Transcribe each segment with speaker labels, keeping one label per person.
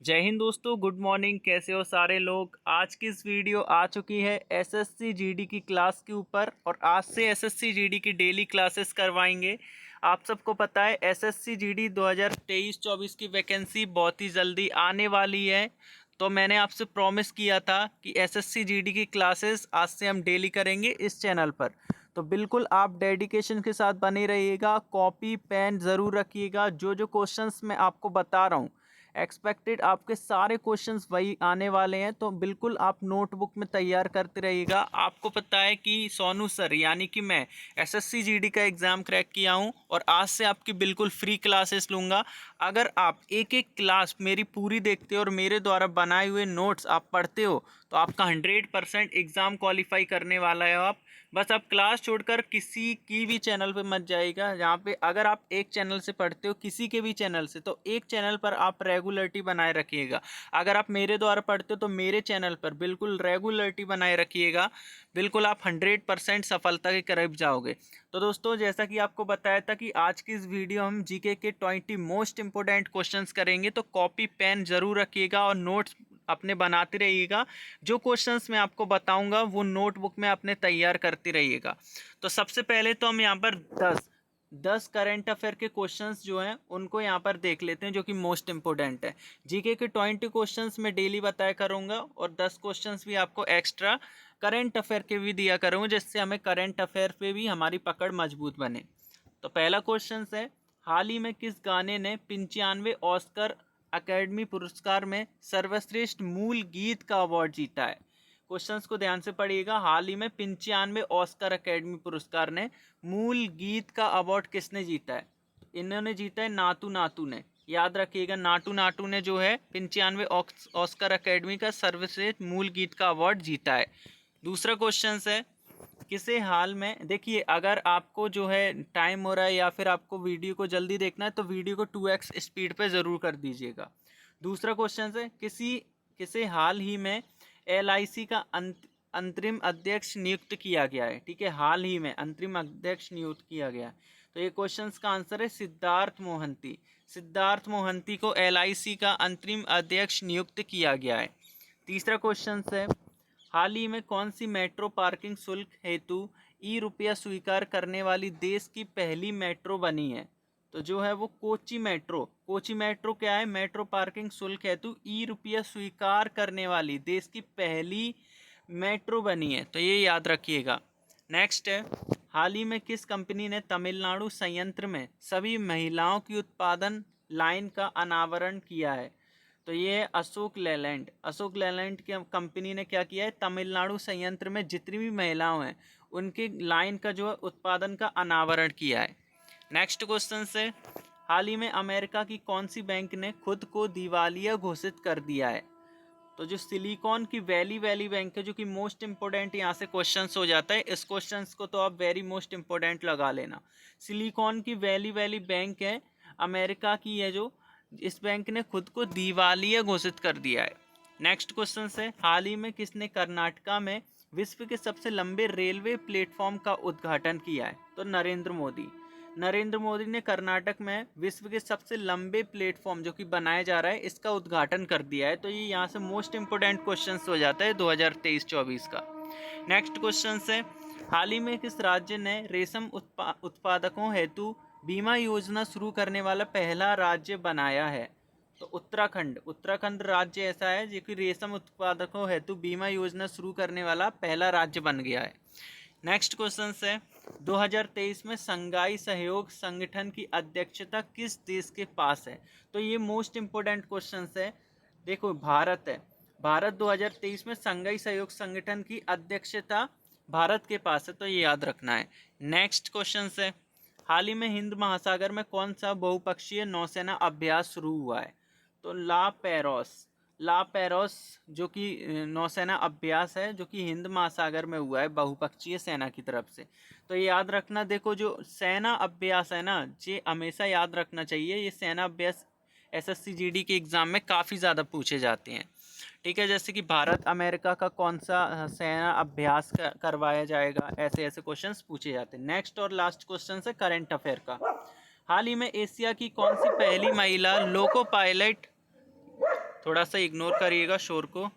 Speaker 1: जय हिंद दोस्तों, good morning. कैसे हो सारे लोग। आज की इस वीडियो आ चुकी है एसएससी जीडी की क्लास के ऊपर और आज से एसएससी जीडी की डेली क्लासेस करवाएंगे। आप सबको पता है एसएससी जीडी 2023-24 की वैकेंसी बहुत ही जल्दी आने वाली है। तो मैंने आपसे प्रॉमिस किया था कि एसएससी जीडी की क्लासेस आज से हम डेली करेंगे इस चैनल पर। तो बिल्कुल आप डेडिकेशन के साथ बने रहिएगा, कॉपी पेन ज़रूर रखिएगा। जो जो क्वेश्चंस मैं आपको बता रहा हूँ एक्सपेक्टेड आपके सारे क्वेश्चंस वही आने वाले हैं, तो बिल्कुल आप नोटबुक में तैयार करते रहिएगा। आपको पता है कि सोनू सर यानी कि मैं एसएससी जीडी का एग्ज़ाम क्रैक किया हूं और आज से आपकी बिल्कुल फ्री क्लासेस लूँगा। अगर आप एक एक क्लास मेरी पूरी देखते हो और मेरे द्वारा बनाए हुए नोट्स आप पढ़ते हो तो आपका 100% एग्ज़ाम क्वालिफाई करने वाला है। आप बस आप क्लास छोड़कर किसी की भी चैनल पे मत जाइएगा। जहाँ पे अगर आप एक चैनल से पढ़ते हो किसी के भी चैनल से, तो एक चैनल पर आप रेगुलरिटी बनाए रखिएगा। अगर आप मेरे द्वारा पढ़ते हो तो मेरे चैनल पर बिल्कुल रेगुलरिटी बनाए रखिएगा। बिल्कुल आप 100% सफलता के करीब जाओगे। तो दोस्तों, जैसा कि आपको बताया था कि आज की इस वीडियो हम जीके के 20 मोस्ट इंपोर्टेंट क्वेश्चंस करेंगे, तो कॉपी पेन जरूर रखिएगा और नोट्स अपने बनाते रहिएगा। जो क्वेश्चंस मैं आपको बताऊंगा वो नोटबुक में अपने तैयार करते रहिएगा। तो सबसे पहले तो हम यहाँ पर 10 करंट अफेयर के क्वेश्चंस जो हैं उनको यहाँ पर देख लेते हैं, जो कि मोस्ट इंपोर्टेंट है। जीके के 20 क्वेश्चंस मैं डेली बताया करूँगा और 10 क्वेश्चंस भी आपको एक्स्ट्रा करंट अफेयर के भी दिया करूँगा, जिससे हमें करंट अफेयर पे भी हमारी पकड़ मजबूत बने। तो पहला क्वेश्चन है, हाल ही में किस गाने ने 95वें ऑस्कर अकेडमी पुरस्कार में सर्वश्रेष्ठ मूल गीत का अवार्ड जीता है। क्वेश्चंस को ध्यान से पढ़िएगा। हाल ही में 95वें ऑस्कर अकेडमी पुरस्कार ने मूल गीत का अवार्ड किसने जीता है? इन्होंने जीता है नातू नातू ने। याद रखिएगा, नाटू नाटू ने जो है 95वें ऑस्कर अकेडमी का सर्वश्रेष्ठ मूल गीत का अवार्ड जीता है। दूसरा क्वेश्चन है, किसे हाल में, देखिए अगर आपको जो है टाइम हो रहा है या फिर आपको वीडियो को जल्दी देखना है तो वीडियो को 2x स्पीड पे ज़रूर कर दीजिएगा। दूसरा क्वेश्चन है, किसे हाल ही में एलआईसी का अंतरिम अध्यक्ष नियुक्त किया गया है। ठीक है, हाल ही में अंतरिम अध्यक्ष नियुक्त किया गया है। तो ये क्वेश्चन का आंसर है सिद्धार्थ मोहंती। सिद्धार्थ मोहंती को एलआईसी का अंतरिम अध्यक्ष नियुक्त किया गया है। तीसरा क्वेश्चन है, हाल ही में कौन सी मेट्रो पार्किंग शुल्क हेतु ई रुपया स्वीकार करने वाली देश की पहली मेट्रो बनी है? तो जो है वो कोची मेट्रो। कोची मेट्रो क्या है? मेट्रो पार्किंग शुल्क हेतु ई रुपया स्वीकार करने वाली देश की पहली मेट्रो बनी है, तो ये याद रखिएगा। नेक्स्ट है, हाल ही में किस कंपनी ने तमिलनाडु संयंत्र में सभी महिलाओं की उत्पादन लाइन का अनावरण किया है? तो ये है अशोक लेलैंड। अशोक लेलैंड की कंपनी ने क्या किया है? तमिलनाडु संयंत्र में जितनी भी महिलाओं हैं उनकी लाइन का जो है उत्पादन का अनावरण किया है। नेक्स्ट क्वेश्चन से, हाल ही में अमेरिका की कौन सी बैंक ने खुद को दिवालिया घोषित कर दिया है? तो जो सिलिकॉन की वैली बैंक है, जो कि मोस्ट इंपोर्टेंट यहाँ से क्वेश्चंस हो जाता है, इस क्वेश्चंस को तो आप वेरी मोस्ट इंपोर्टेंट लगा लेना। सिलिकॉन की वैली बैंक है अमेरिका की है, जो इस बैंक ने खुद को दिवालिया घोषित कर दिया है। नेक्स्ट क्वेश्चन है, हाल ही में किसने कर्नाटका में विश्व के सबसे लंबे रेलवे प्लेटफॉर्म का उद्घाटन किया है? तो नरेंद्र मोदी। नरेंद्र मोदी ने कर्नाटक में विश्व के सबसे लंबे प्लेटफॉर्म जो कि बनाया जा रहा है इसका उद्घाटन कर दिया है। तो ये यहाँ से मोस्ट इंपोर्टेंट क्वेश्चन हो जाता है 2023-24 का। नेक्स्ट क्वेश्चन है, हाल ही में किस राज्य ने रेशम उत्पादकों हेतु बीमा योजना शुरू करने वाला पहला राज्य बनाया है? तो उत्तराखंड। उत्तराखंड राज्य ऐसा है जो कि रेशम उत्पादकों हेतु बीमा योजना शुरू करने वाला पहला राज्य बन गया है। नेक्स्ट क्वेश्चन है, 2023 में संघाई सहयोग संगठन की अध्यक्षता किस देश के पास है? तो ये मोस्ट इंपोर्टेंट क्वेश्चन है। देखो, भारत है। भारत 2023 में संघाई सहयोग संगठन की अध्यक्षता भारत के पास है, तो ये याद रखना है। नेक्स्ट क्वेश्चन है, हाल ही में हिंद महासागर में कौन सा बहुपक्षीय नौसेना अभ्यास शुरू हुआ है? तो ला पेरोस जो कि नौसेना अभ्यास है जो कि हिंद महासागर में हुआ है बहुपक्षीय सेना की तरफ से। तो ये याद रखना। देखो, जो सेना अभ्यास है ना, ये हमेशा याद रखना चाहिए। ये सेना अभ्यास एसएससी जीडी के एग्ज़ाम में काफ़ी ज़्यादा पूछे जाते हैं। ठीक है, जैसे कि भारत अमेरिका का कौन सा सेना अभ्यास करवाया जाएगा, ऐसे ऐसे क्वेश्चंस पूछे जाते हैं। नेक्स्ट और लास्ट क्वेश्चन है करंट अफेयर का। हाल ही में एशिया की कौन सी पहली महिला लोको पायलट थोड़ा सा इग्नोर करिएगा शोर को।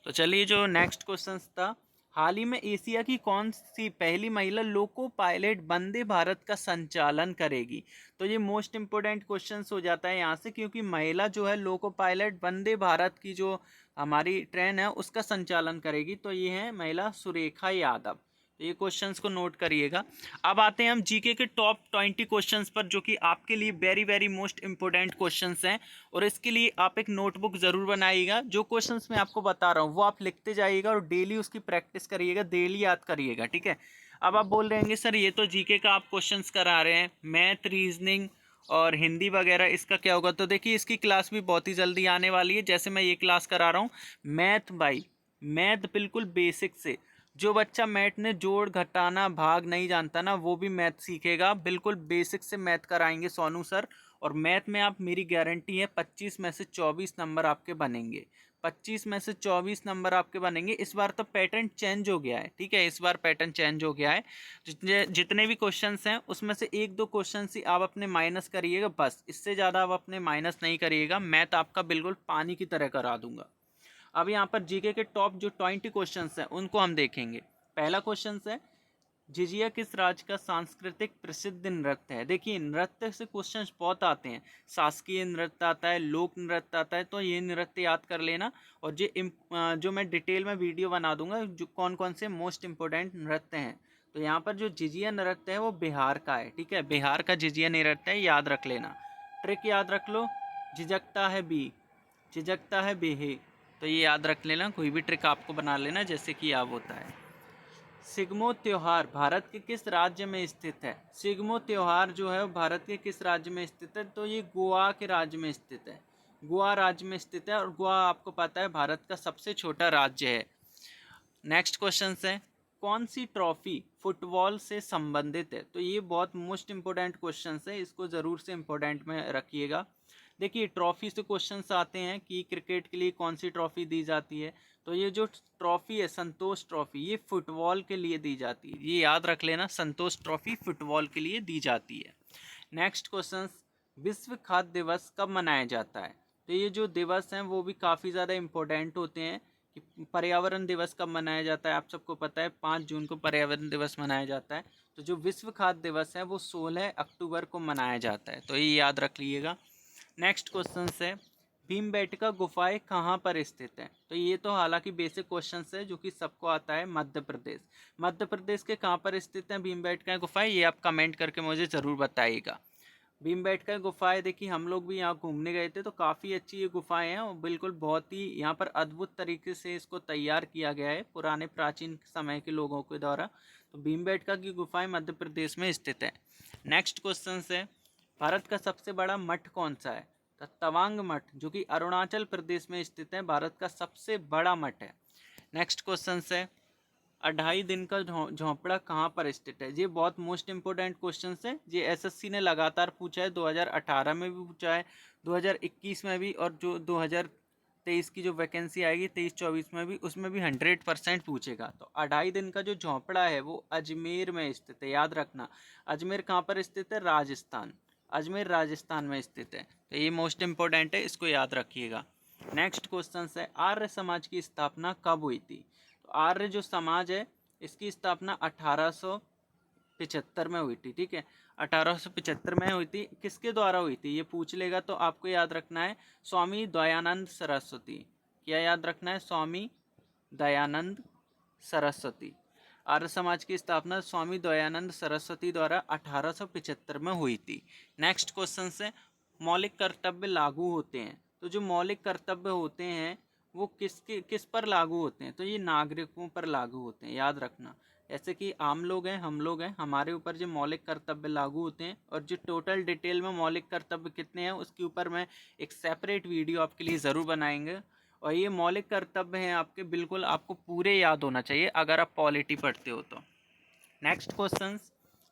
Speaker 1: तो चलिए, जो नेक्स्ट क्वेश्चन था, हाल ही में एशिया की कौन सी पहली महिला लोको पायलट वंदे भारत का संचालन करेगी? तो ये मोस्ट इंपोर्टेंट क्वेश्चन हो जाता है यहाँ से, क्योंकि महिला जो है लोको पायलट वंदे भारत की जो हमारी ट्रेन है उसका संचालन करेगी। तो ये है महिला सुरेखा यादव। तो ये क्वेश्चंस को नोट करिएगा। अब आते हैं हम जीके के टॉप 20 क्वेश्चंस पर, जो कि आपके लिए very very most important questions हैं। और इसके लिए आप एक नोटबुक ज़रूर बनाइएगा। जो क्वेश्चंस मैं आपको बता रहा हूँ वो आप लिखते जाइएगा और डेली उसकी प्रैक्टिस करिएगा, डेली याद करिएगा, ठीक है। अब आप बोल रहे हैं सर ये तो जीके का आप क्वेश्चंस करा रहे हैं, मैथ, रीजनिंग और हिंदी वगैरह, इसका क्या होगा? तो देखिए, इसकी क्लास भी बहुत ही जल्दी आने वाली है। जैसे मैं ये क्लास करा रहा हूँ मैथ बाई, मैथ बिल्कुल बेसिक से। जो बच्चा मैथ ने जोड़, घटाना, भाग नहीं जानता ना, वो भी मैथ सीखेगा। बिल्कुल बेसिक से मैथ कराएंगे सोनू सर। और मैथ में आप, मेरी गारंटी है 25 में से 24 नंबर आपके बनेंगे। 25 में से 24 नंबर आपके बनेंगे। इस बार तो पैटर्न चेंज हो गया है, ठीक है, इस बार पैटर्न चेंज हो गया है। जितने भी क्वेश्चंस हैं उसमें से एक दो क्वेश्चन ही आप अपने माइनस करिएगा, बस। इससे ज़्यादा आप अपने माइनस नहीं करिएगा। मैथ आपका बिल्कुल पानी की तरह करा दूंगा। अब यहाँ पर जीके के टॉप जो 20 क्वेश्चंस हैं उनको हम देखेंगे। पहला क्वेश्चन है, झिझिया किस राज्य का सांस्कृतिक प्रसिद्ध नृत्य है? देखिए, नृत्य से क्वेश्चंस बहुत आते हैं। शासकीय नृत्य आता है, लोक नृत्य आता है, तो ये नृत्य याद कर लेना। और जो मैं डिटेल में वीडियो बना दूंगा जो कौन कौन से मोस्ट इंपोर्टेंट नृत्य हैं। तो यहाँ पर जो झिझिया नृत्य है वो बिहार का है, ठीक है, बिहार का झिझिया नृत्य है, याद रख लेना। ट्रिक याद रख लो, झिझकता है बी, झिझकता है बेहे। तो ये याद रख लेना, कोई भी ट्रिक आपको बना लेना जैसे कि याद होता है। सिग्मो त्योहार भारत के किस राज्य में स्थित है? सिग्मो त्योहार जो है वो भारत के किस राज्य में स्थित है? तो ये गोवा के राज्य में स्थित है, गोवा राज्य में स्थित है। और गोवा आपको पता है भारत का सबसे छोटा राज्य है। नेक्स्ट क्वेश्चन है, कौन सी ट्रॉफी फुटबॉल से संबंधित है? तो ये बहुत मोस्ट इंपोर्टेंट क्वेश्चन है, इसको ज़रूर से इंपॉर्टेंट में रखिएगा। देखिए, ट्रॉफी से क्वेश्चंस आते हैं कि क्रिकेट के लिए कौन सी ट्रॉफी दी जाती है। तो ये जो ट्रॉफी है संतोष ट्रॉफी, ये फुटबॉल के लिए दी जाती है, ये याद रख लेना, संतोष ट्रॉफी फुटबॉल के लिए दी जाती है। नेक्स्ट क्वेश्चन, विश्व खाद्य दिवस कब मनाया जाता है? तो ये जो दिवस हैं वो भी काफ़ी ज़्यादा इम्पोर्टेंट होते हैं। कि पर्यावरण दिवस कब मनाया जाता है? आप सबको पता है 5 जून को पर्यावरण दिवस मनाया जाता है। तो जो विश्व खाद्य दिवस है वो 16 अक्टूबर को मनाया जाता है, तो ये याद रख लीजिएगा। नेक्स्ट क्वेश्चन है, भीमबेटका गुफाएं कहाँ पर स्थित हैं? तो ये तो हालांकि बेसिक क्वेश्चन है जो कि सबको आता है, मध्य प्रदेश। मध्य प्रदेश के कहाँ पर स्थित हैं भीमबेटका गुफाएं? ये आप कमेंट करके मुझे ज़रूर बताइएगा। भीमबेटका गुफाएं, देखिए हम लोग भी यहाँ घूमने गए थे तो काफ़ी अच्छी ये गुफाएं हैं और बिल्कुल बहुत ही यहाँ पर अद्भुत तरीके से इसको तैयार किया गया है पुराने प्राचीन समय के लोगों के द्वारा। तो भीमबेटका की गुफाएं मध्य प्रदेश में स्थित है। नेक्स्ट क्वेश्चन है, भारत का सबसे बड़ा मठ कौन सा है? तो तवांग मठ, जो कि अरुणाचल प्रदेश में स्थित है, भारत का सबसे बड़ा मठ है। नेक्स्ट क्वेश्चन है, 2.5 दिन का झोंपड़ा कहाँ पर स्थित है? ये बहुत मोस्ट इंपोर्टेंट क्वेश्चन है। ये एसएससी ने लगातार पूछा है, 2018 में भी पूछा है, 2021 में भी, और जो 2023 की जो वैकेंसी आएगी 23-24 में भी, उसमें भी 100% पूछेगा। तो 2.5 दिन का जो झोंपड़ा है वो अजमेर में स्थित है, याद रखना। अजमेर कहाँ पर स्थित है? राजस्थान, अजमेर राजस्थान में स्थित है। तो ये मोस्ट इंपॉर्टेंट है, इसको याद रखिएगा। नेक्स्ट क्वेश्चन है, आर्य समाज की स्थापना कब हुई थी? तो आर्य जो समाज है इसकी स्थापना 1875 में हुई थी, ठीक है, 1875 में हुई थी। किसके द्वारा हुई थी ये पूछ लेगा तो आपको याद रखना है स्वामी दयानंद सरस्वती। क्या याद रखना है? स्वामी दयानंद सरस्वती। आर्य समाज की स्थापना स्वामी दयानंद सरस्वती द्वारा 1875 में हुई थी। नेक्स्ट क्वेश्चन से, मौलिक कर्तव्य लागू होते हैं। तो जो मौलिक कर्तव्य होते हैं वो किस पर लागू होते हैं? तो ये नागरिकों पर लागू होते हैं, याद रखना। जैसे कि आम लोग हैं, हम लोग हैं, हमारे ऊपर जो मौलिक कर्तव्य लागू होते हैं, और जो टोटल डिटेल में मौलिक कर्तव्य कितने हैं उसके ऊपर मैं एक सेपरेट वीडियो आपके लिए ज़रूर बनाएंगे। और ये मौलिक कर्तव्य हैं आपके, बिल्कुल आपको पूरे याद होना चाहिए अगर आप पॉलिटी पढ़ते हो तो। नेक्स्ट क्वेश्चन,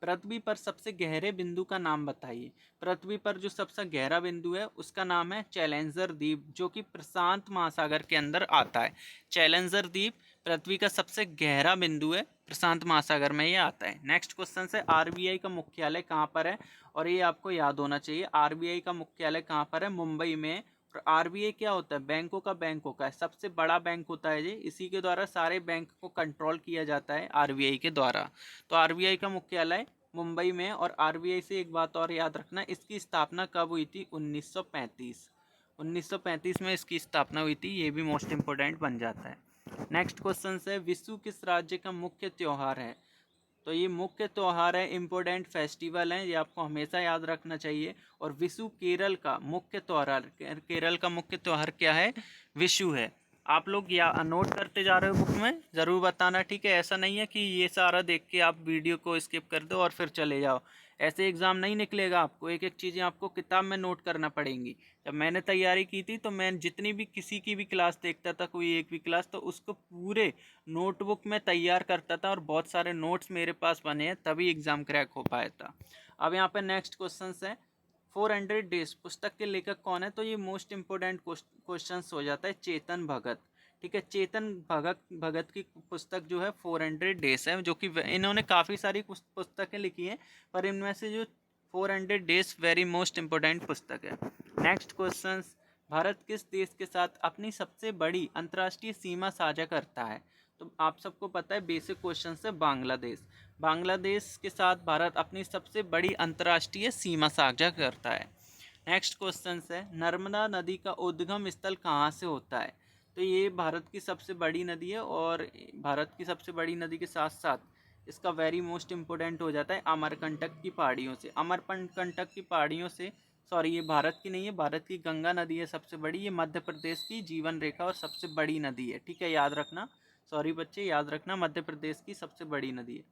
Speaker 1: पृथ्वी पर सबसे गहरे बिंदु का नाम बताइए। पृथ्वी पर जो सबसे गहरा बिंदु है उसका नाम है चैलेंजर द्वीप, जो कि प्रशांत महासागर के अंदर आता है। चैलेंजर द्वीप पृथ्वी का सबसे गहरा बिंदु है, प्रशांत महासागर में ये आता है। नेक्स्ट क्वेश्चन है, आरबीआई का मुख्यालय कहाँ पर है? और ये आपको याद होना चाहिए, आरबीआई का मुख्यालय कहाँ पर है? मुंबई में, और आरबीआई क्या होता है? बैंकों का बैंक होता है, सबसे बड़ा बैंक होता है ये, इसी के द्वारा सारे बैंक को कंट्रोल किया जाता है आरबीआई के द्वारा। तो आरबीआई का मुख्यालय मुंबई में। और आरबीआई से एक बात और याद रखना, इसकी स्थापना कब हुई थी? 1935। 1935 में इसकी स्थापना हुई थी, ये भी मोस्ट इम्पोर्टेंट बन जाता है। नेक्स्ट क्वेश्चन है, विशु किस राज्य का मुख्य त्योहार है? तो ये मुख्य त्योहार है, इम्पोर्टेंट फेस्टिवल है, ये आपको हमेशा याद रखना चाहिए। और विशु केरल का मुख्य त्योहार, केरल का मुख्य त्योहार क्या है? विशु है। आप लोग या नोट करते जा रहे हो बुक में, ज़रूर बताना, ठीक है? ऐसा नहीं है कि ये सारा देख के आप वीडियो को स्किप कर दो और फिर चले जाओ, ऐसे एग्ज़ाम नहीं निकलेगा। आपको एक एक चीज़ें आपको किताब में नोट करना पड़ेंगी। जब मैंने तैयारी की थी तो मैं जितनी भी किसी की भी क्लास देखता था, कोई एक भी क्लास, तो उसको पूरे नोटबुक में तैयार करता था और बहुत सारे नोट्स मेरे पास बने हैं, तभी एग्ज़ाम क्रैक हो पाया था। अब यहाँ पे नेक्स्ट क्वेश्चन है, 400 डेज पुस्तक के लेखक कौन है? तो ये मोस्ट इंपोर्टेंट क्वेश्चन हो जाता है, चेतन भगत। ठीक है, चेतन भगत की पुस्तक जो है 400 डेज है, जो कि इन्होंने काफ़ी सारी पुस्तकें लिखी हैं, पर इनमें से जो 400 डेज वेरी मोस्ट इम्पोर्टेंट पुस्तक है। नेक्स्ट क्वेश्चन, भारत किस देश के साथ अपनी सबसे बड़ी अंतर्राष्ट्रीय सीमा साझा करता है? तो आप सबको पता है, बेसिक क्वेश्चन है, बांग्लादेश। बांग्लादेश के साथ भारत अपनी सबसे बड़ी अंतर्राष्ट्रीय सीमा साझा करता है। नेक्स्ट क्वेश्चन है, नर्मदा नदी का उद्गम स्थल कहाँ से होता है? तो ये भारत की सबसे बड़ी नदी है, और भारत की सबसे बड़ी नदी के साथ साथ इसका वेरी मोस्ट इम्पोर्टेंट हो जाता है अमरकंटक की पहाड़ियों से। अमरकंटक की पहाड़ियों से, सॉरी ये भारत की नहीं है, भारत की गंगा नदी है सबसे बड़ी, ये मध्य प्रदेश की जीवन रेखा और सबसे बड़ी नदी है, ठीक है, याद रखना। सॉरी बच्चे, याद रखना, मध्य प्रदेश की सबसे बड़ी नदी है।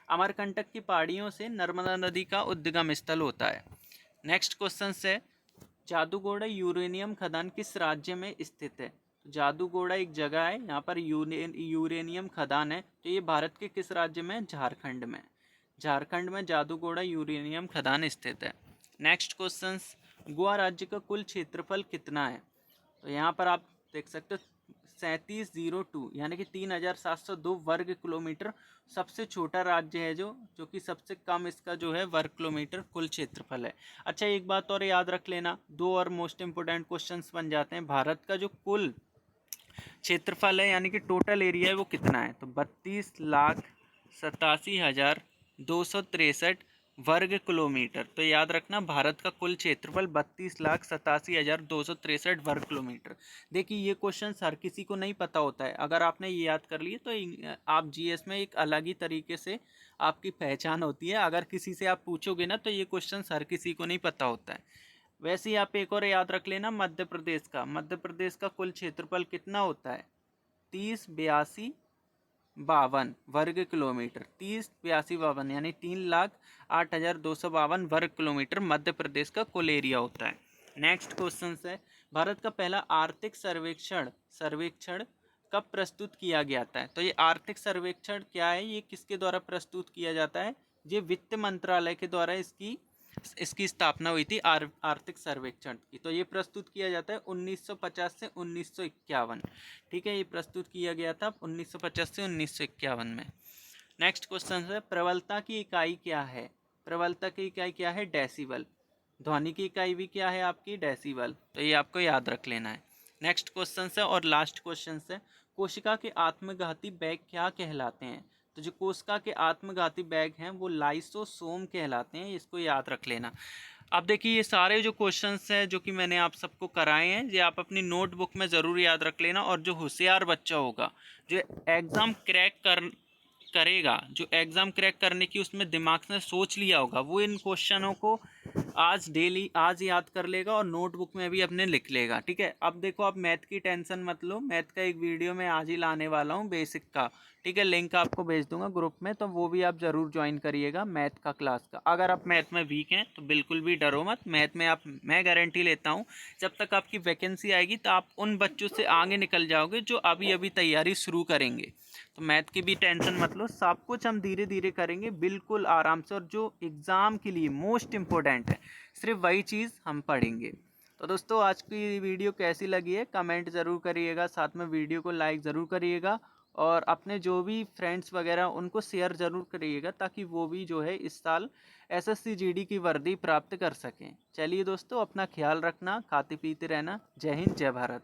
Speaker 1: अमरकंटक की पहाड़ियों से नर्मदा नदी का उद्गम स्थल होता है। नेक्स्ट क्वेश्चन है, जादूगोड़ा यूरेनियम खदान किस राज्य में स्थित है? जादूगोड़ा एक जगह है, यहाँ पर यूरेनियम खदान है, तो ये भारत के किस राज्य में? झारखंड में। झारखंड में जादूगोड़ा यूरेनियम खदान स्थित है। नेक्स्ट क्वेश्चन, गोवा राज्य का कुल क्षेत्रफल कितना है? तो यहाँ पर आप देख सकते हो 3702 यानी कि 3702 वर्ग किलोमीटर सबसे छोटा राज्य है, जो कि सबसे कम इसका जो है वर्ग किलोमीटर कुल क्षेत्रफल है। अच्छा, एक बात और याद रख लेना, दो और मोस्ट इंपोर्टेंट क्वेश्चंस बन जाते हैं। भारत का जो कुल क्षेत्रफल है यानी कि टोटल एरिया है वो कितना है? तो 32,87,263 वर्ग किलोमीटर। तो याद रखना, भारत का कुल क्षेत्रफल 32,87,263 वर्ग किलोमीटर। देखिए ये क्वेश्चन हर किसी को नहीं पता होता है, अगर आपने ये याद कर लिए तो आप जीएस में एक अलग ही तरीके से आपकी पहचान होती है। अगर किसी से आप पूछोगे ना तो ये क्वेश्चन हर किसी को नहीं पता होता है। वैसे ही आप एक और याद रख लेना, मध्य प्रदेश का कुल क्षेत्रफल कितना होता है? 30,82,52 वर्ग किलोमीटर। 30,82,52 यानी 3,08,252 वर्ग किलोमीटर मध्य प्रदेश का कुल एरिया होता है। नेक्स्ट क्वेश्चन है, भारत का पहला आर्थिक सर्वेक्षण कब प्रस्तुत किया गया था? तो ये आर्थिक सर्वेक्षण क्या है, ये किसके द्वारा प्रस्तुत किया जाता है? ये वित्त मंत्रालय के द्वारा इसकी स्थापना हुई थी, आर्थिक सर्वेक्षण की। तो ये प्रस्तुत किया जाता है 1950 से 1951। ठीक है, ये प्रस्तुत किया गया था 1950 से 1951 में। नेक्स्ट क्वेश्चन है, प्रबलता की इकाई क्या है? प्रबलता की इकाई क्या है? डेसिबल। ध्वनि की इकाई भी क्या है आपकी? डेसिबल। तो ये आपको याद रख लेना है। नेक्स्ट क्वेश्चन है और लास्ट क्वेश्चन है, कोशिका के आत्मघाती बैग क्या कहलाते हैं? तो जो कोशिका के आत्मघाती बैग हैं वो लाइसोसोम कहलाते हैं, इसको याद रख लेना। अब देखिए ये सारे जो क्वेश्चंस हैं जो कि मैंने आप सबको कराए हैं, ये आप अपनी नोटबुक में ज़रूर याद रख लेना। और जो होशियार बच्चा होगा, जो एग्ज़ाम करेगा, जो एग्ज़ाम क्रैक करने की उसमें दिमाग से सोच लिया होगा, वो इन क्वेश्चनों को आज याद कर लेगा और नोटबुक में भी अपने लिख लेगा। ठीक है, अब देखो, आप मैथ की टेंशन मत लो, मैथ का एक वीडियो मैं आज ही लाने वाला हूँ बेसिक का। ठीक है, लिंक आपको भेज दूंगा ग्रुप में, तो वो भी आप ज़रूर ज्वाइन करिएगा मैथ का क्लास का। अगर आप मैथ में वीक हैं तो बिल्कुल भी डरो मत, मैथ में मैं गारंटी लेता हूँ जब तक आपकी वैकेंसी आएगी तो आप उन बच्चों से आगे निकल जाओगे जो अभी अभी तैयारी शुरू करेंगे। तो मैथ की भी टेंशन मत लो, सब कुछ हम धीरे धीरे करेंगे बिल्कुल आराम से, और जो एग्ज़ाम के लिए मोस्ट इम्पोर्टेंट है सिर्फ वही चीज़ हम पढ़ेंगे। तो दोस्तों, आज की वीडियो कैसी लगी है कमेंट ज़रूर करिएगा, साथ में वीडियो को लाइक ज़रूर करिएगा, और अपने जो भी फ्रेंड्स वगैरह उनको शेयर ज़रूर करिएगा, ताकि वो भी जो है इस साल एसएससी जीडी की वर्दी प्राप्त कर सकें। चलिए दोस्तों, अपना ख्याल रखना, खाते पीते रहना। जय हिंद, जय भारत।